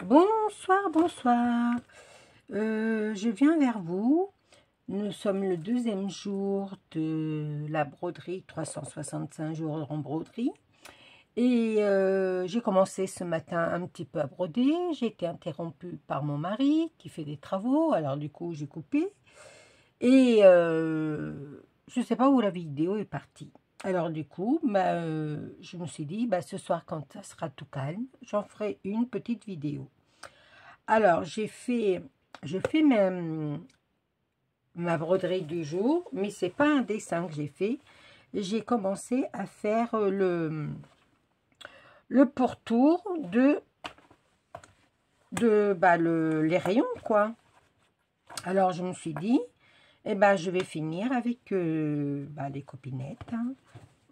Bonsoir, bonsoir. Je viens vers vous. Nous sommes le deuxième jour de la broderie, 365 jours en broderie. Et j'ai commencé ce matin un petit peu à broder. J'ai été interrompue par mon mari qui fait des travaux. Alors du coup, j'ai coupé. Et je ne sais pas où la vidéo est partie. Alors du coup, je me suis dit, ce soir, quand ça sera tout calme, j'en ferai une petite vidéo. Alors, je fais ma broderie du jour, mais c'est pas un dessin que j'ai fait. J'ai commencé à faire le pourtour les rayons, quoi. Alors, je me suis dit, je vais finir avec les copinettes. Hein.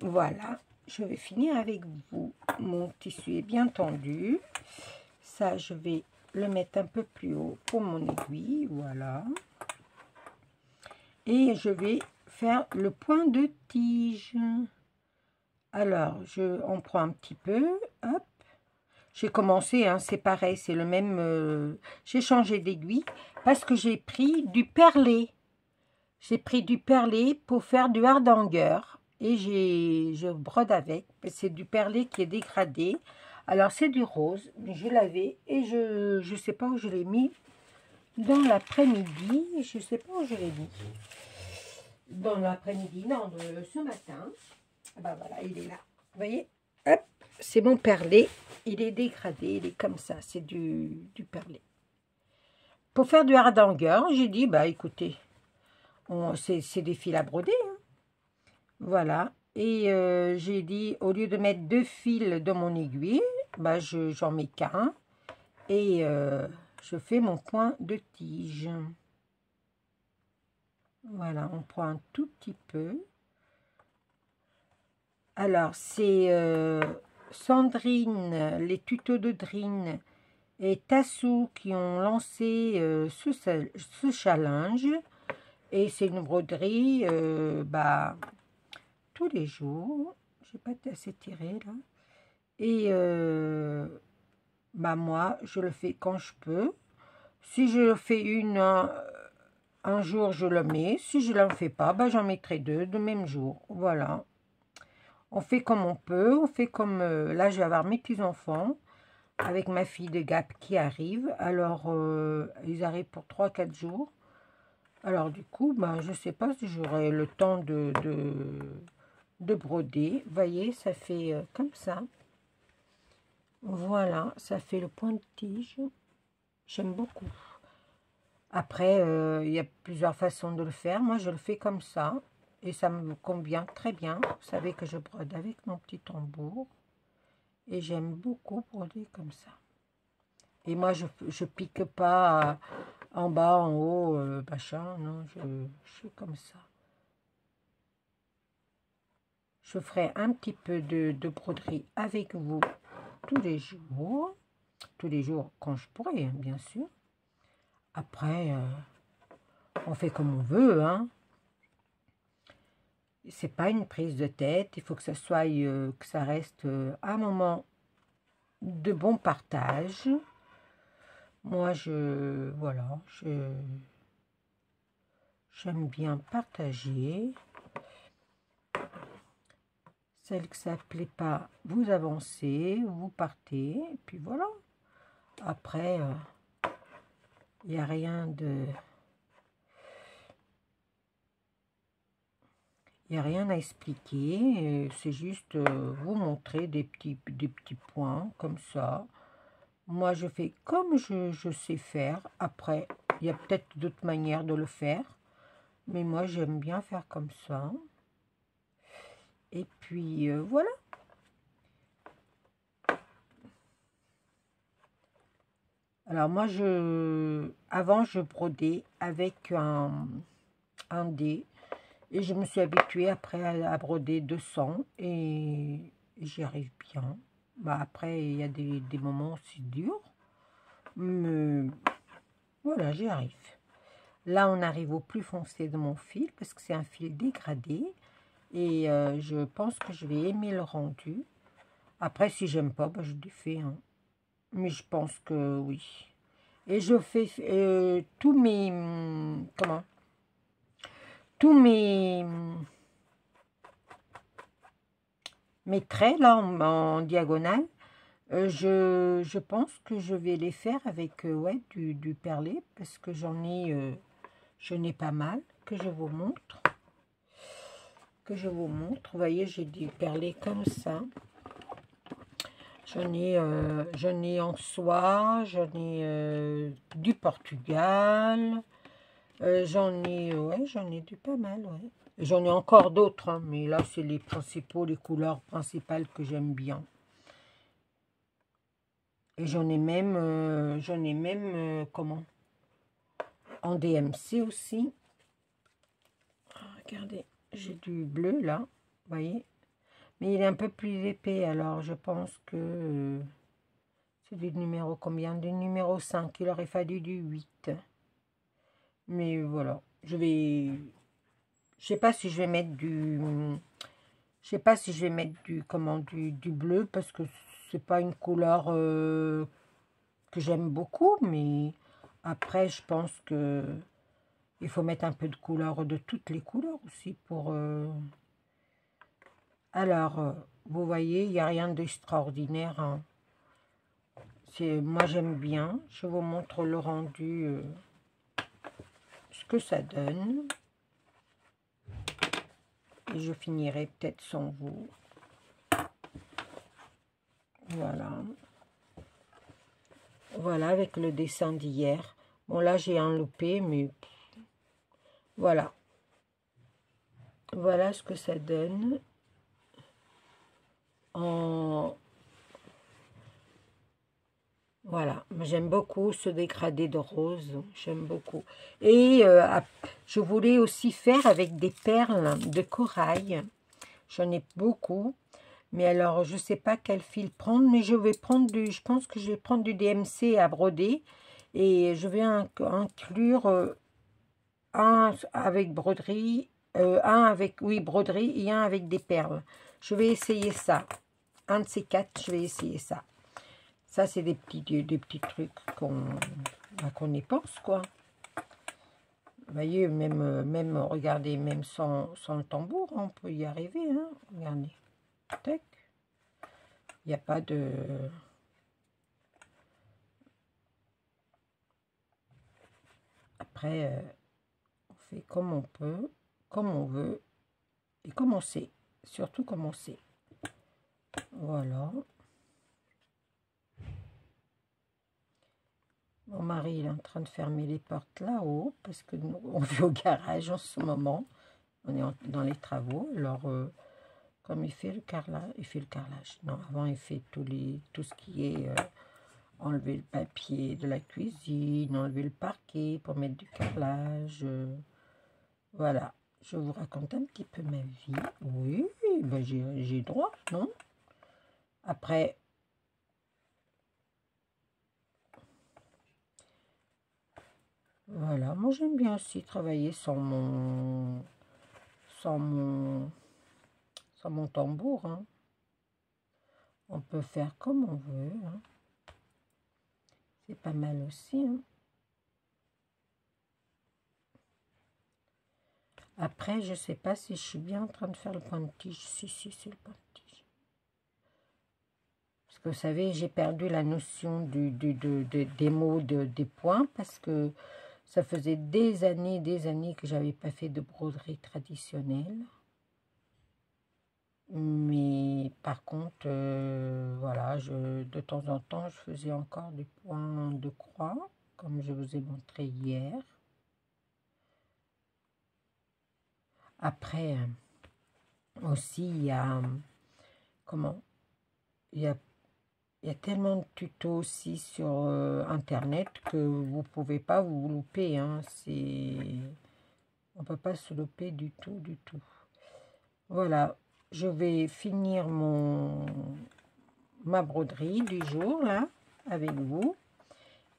Voilà, je vais finir avec vous. Mon tissu est bien tendu. Ça, je vais le mettre un peu plus haut pour mon aiguille, voilà. Et je vais faire le point de tige. Alors, on prend un petit peu, hop. J'ai commencé, hein, c'est pareil, c'est le même. J'ai changé d'aiguille parce que j'ai pris du perlé. J'ai pris du perlé pour faire du hardanger. Et je brode avec. C'est du perlé qui est dégradé. Alors, c'est du rose. Je l'avais et je ne sais pas où je l'ai mis. Dans l'après-midi, je ne sais pas où je l'ai mis. Dans l'après-midi, non, ce matin. Voilà, il est là. Vous voyez, hop, c'est mon perlé. Il est dégradé, il est comme ça. C'est du perlé. Pour faire du hardanger, j'ai dit, écoutez, c'est des fils à broder. Hein. Voilà. Et j'ai dit, au lieu de mettre 2 fils dans mon aiguille, j'en mets qu'un. Et je fais mon point de tige. Voilà, on prend un tout petit peu. Alors, c'est Sandrine, les tutos de Drine et Tassou qui ont lancé ce challenge. Et c'est une broderie, tous les jours. Je n'ai pas assez tiré, là. Et moi, je le fais quand je peux. Si je fais un jour, je le mets. Si je ne le fais pas, j'en mettrai 2 le même jour. Voilà. On fait comme on peut. On fait comme... là, je vais avoir mes petits-enfants avec ma fille de Gap qui arrive. Alors, ils arrivent pour 3-4 jours. Alors, du coup, je ne sais pas si j'aurai le temps de broder. Vous voyez, ça fait comme ça. Voilà, ça fait le point de tige. J'aime beaucoup. Après, il y a plusieurs façons de le faire. Moi, je le fais comme ça. Et ça me convient très bien. Vous savez que je brode avec mon petit tambour. Et j'aime beaucoup broder comme ça. Et moi, je ne pique pas en bas, en haut, machin. Non, je fais comme ça. Je ferai un petit peu de broderie avec vous tous les jours. Tous les jours quand je pourrai, hein, bien sûr. Après, on fait comme on veut, hein. C'est pas une prise de tête. Il faut que ça soit, que ça reste un moment de bon partage. Moi, voilà, j'aime bien partager. Celle que ça ne plaît pas, vous avancez, vous partez, et puis voilà. Après, il n'y a rien de... Il n'y a rien à expliquer, c'est juste vous montrer des petits points comme ça. Moi, je fais comme je sais faire. Après, il y a peut-être d'autres manières de le faire. Mais moi, j'aime bien faire comme ça. Et puis, voilà. Alors, moi, avant, je brodais avec un dé. Et je me suis habituée après à broder 200 et j'y arrive bien. Après, il y a des moments aussi durs. Mais voilà, j'y arrive. Là, on arrive au plus foncé de mon fil parce que c'est un fil dégradé. Et je pense que je vais aimer le rendu. Après, si j'aime pas, je défais. Hein. mais je pense que oui. Et je fais tous mes... comment? Tous mes traits, là, en diagonale. Je pense que je vais les faire avec ouais, du perlé, parce que je n'ai pas mal, que je vous montre. Vous voyez, j'ai du perlé comme ça. J'en ai en soie, j'en ai du Portugal, ouais, j'en ai du pas mal, ouais. J'en ai encore d'autres, hein, mais là, c'est les couleurs principales que j'aime bien. Et j'en ai même, comment? En DMC aussi. Regardez, j'ai du bleu, là, vous voyez? Mais il est un peu plus épais, alors je pense que c'est du numéro combien? Du numéro 5, il aurait fallu du 8. Mais voilà, je sais pas si je vais mettre du... Je sais pas si je vais mettre du bleu, parce que c'est pas une couleur que j'aime beaucoup, mais après, je pense que il faut mettre un peu de couleur, de toutes les couleurs aussi pour... Alors, vous voyez, il n'y a rien d'extraordinaire, hein. Moi, j'aime bien. Je vous montre le rendu, ce que ça donne. Et je finirai peut-être sans vous. Voilà. Voilà, avec le dessin d'hier. Bon, là, j'ai un loupé, mais voilà. Voilà ce que ça donne. Voilà, j'aime beaucoup ce dégradé de rose, j'aime beaucoup. Et je voulais aussi faire avec des perles de corail. J'en ai beaucoup, mais alors je ne sais pas quel fil prendre, mais je pense que je vais prendre du DMC à broder. Et je vais inclure un avec broderie, un avec, oui, broderie et un avec des perles. Je vais essayer ça. Un de ces quatre, je vais essayer ça. Ça, c'est des petits trucs qu'on y pense, quoi. Vous voyez, même regardez, même sans le tambour, on peut y arriver, hein. Regardez. Tac. Il n'y a pas de... Après, on fait comme on peut, comme on veut, et comme on sait. Surtout comme on sait. Voilà. Mon mari, il est en train de fermer les portes là-haut, parce que nous, on vit au garage en ce moment. On est dans les travaux. Alors, comme il fait le carrelage. Non, avant, il fait tout ce qui est enlever le papier de la cuisine, enlever le parquet pour mettre du carrelage. Voilà. Je vous raconte un petit peu ma vie. Oui, ben j'ai droit, non? Après... Voilà, moi j'aime bien aussi travailler sans mon tambour, hein. On peut faire comme on veut, hein. C'est pas mal aussi, hein. Après, je sais pas si je suis bien en train de faire le point de tige. Si, c'est le point de tige. Parce que vous savez, j'ai perdu la notion des mots, des points, parce que ça faisait des années que j'avais pas fait de broderie traditionnelle. Mais par contre, voilà, de temps en temps, je faisais encore des points de croix, comme je vous ai montré hier. Après, aussi, il y a, comment, il y a tellement de tutos aussi sur Internet que vous ne pouvez pas vous louper, hein. On ne peut pas se louper du tout, du tout. Voilà, je vais finir ma broderie du jour, là, avec vous.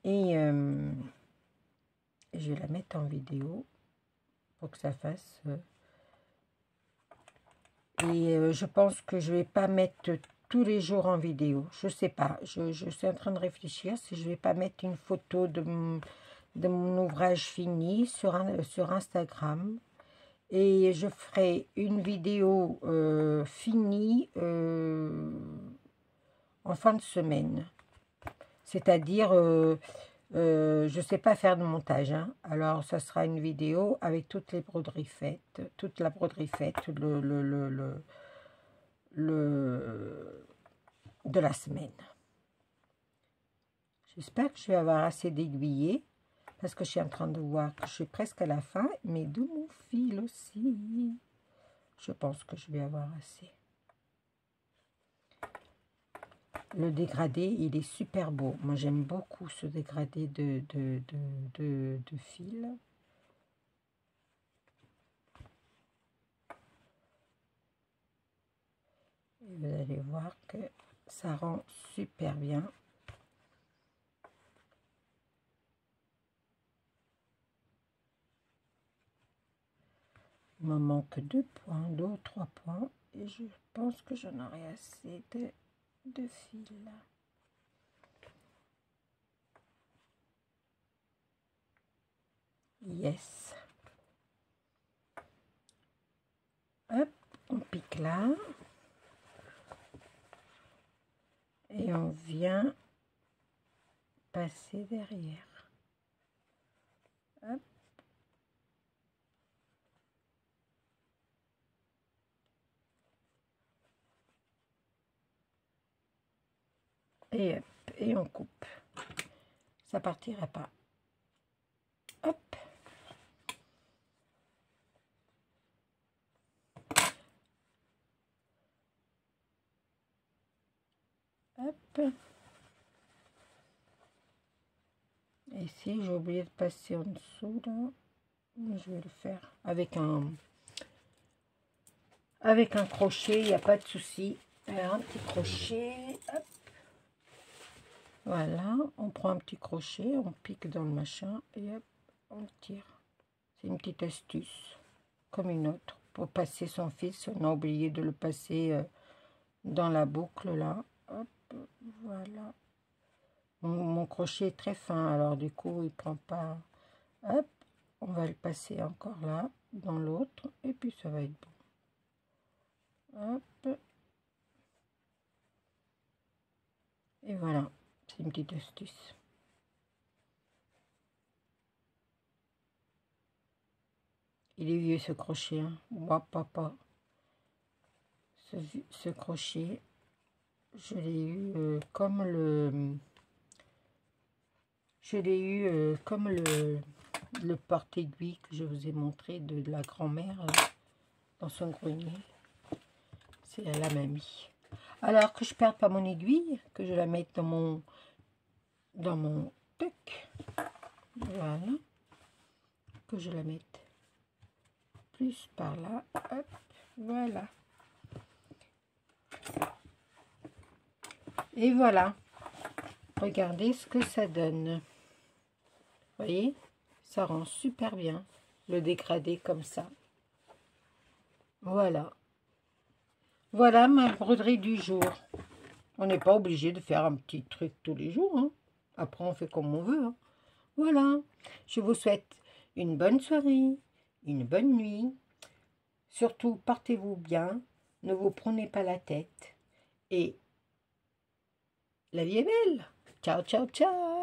Et je vais la mettre en vidéo pour que ça fasse... Et je pense que je vais pas mettre tous les jours en vidéo. Je sais pas. Je suis en train de réfléchir si je vais pas mettre une photo de mon ouvrage fini sur Instagram. Et je ferai une vidéo finie en fin de semaine. C'est-à-dire, je ne sais pas faire de montage. Hein. Alors, ça sera une vidéo avec toutes les broderies faites, toute la broderie faite de la semaine. J'espère que je vais avoir assez d'aiguillés. Parce que je suis en train de voir que je suis presque à la fin, mais de mon fil aussi. Je pense que je vais avoir assez. Le dégradé, il est super beau. Moi, j'aime beaucoup ce dégradé de fil. Et vous allez voir que ça rend super bien. Il me manque 2 points, 2 ou 3 points. Et je pense que j'en aurai assez de fil. Yes. Hop, on pique là. Et on vient passer derrière. Hop. Et hop, et on coupe. Ça partira pas. Hop. Hop. Et ici, j'ai oublié de passer en dessous, là. Je vais le faire avec un crochet, il n'y a pas de souci. Alors, un petit crochet, hop. Voilà, on prend un petit crochet, on pique dans le machin et hop, on tire. C'est une petite astuce, comme une autre, pour passer son fil. On a oublié de le passer dans la boucle là. Hop, voilà. Mon crochet est très fin, alors du coup, il prend pas. Hop, on va le passer encore là, dans l'autre, et puis ça va être bon. Hop. Et voilà, c'est une petite astuce. Il est vieux ce crochet, hein. Ouah, papa. Ce crochet, je l'ai eu comme le... Je l'ai eu comme le porte-aiguille que je vous ai montré de la grand-mère dans son grenier. C'est la mamie. Alors que je ne perde pas mon aiguille, que je la mette dans mon tuc. Voilà. Que je la mette plus par là. Hop. Voilà. Et voilà. Regardez ce que ça donne. Vous voyez, ça rend super bien le dégradé comme ça. Voilà. Voilà ma broderie du jour. On n'est pas obligé de faire un petit truc tous les jours. Hein. Après, on fait comme on veut. Hein. Voilà. Je vous souhaite une bonne soirée, une bonne nuit. Surtout, portez-vous bien. Ne vous prenez pas la tête. Et la vie est belle. Ciao, ciao, ciao.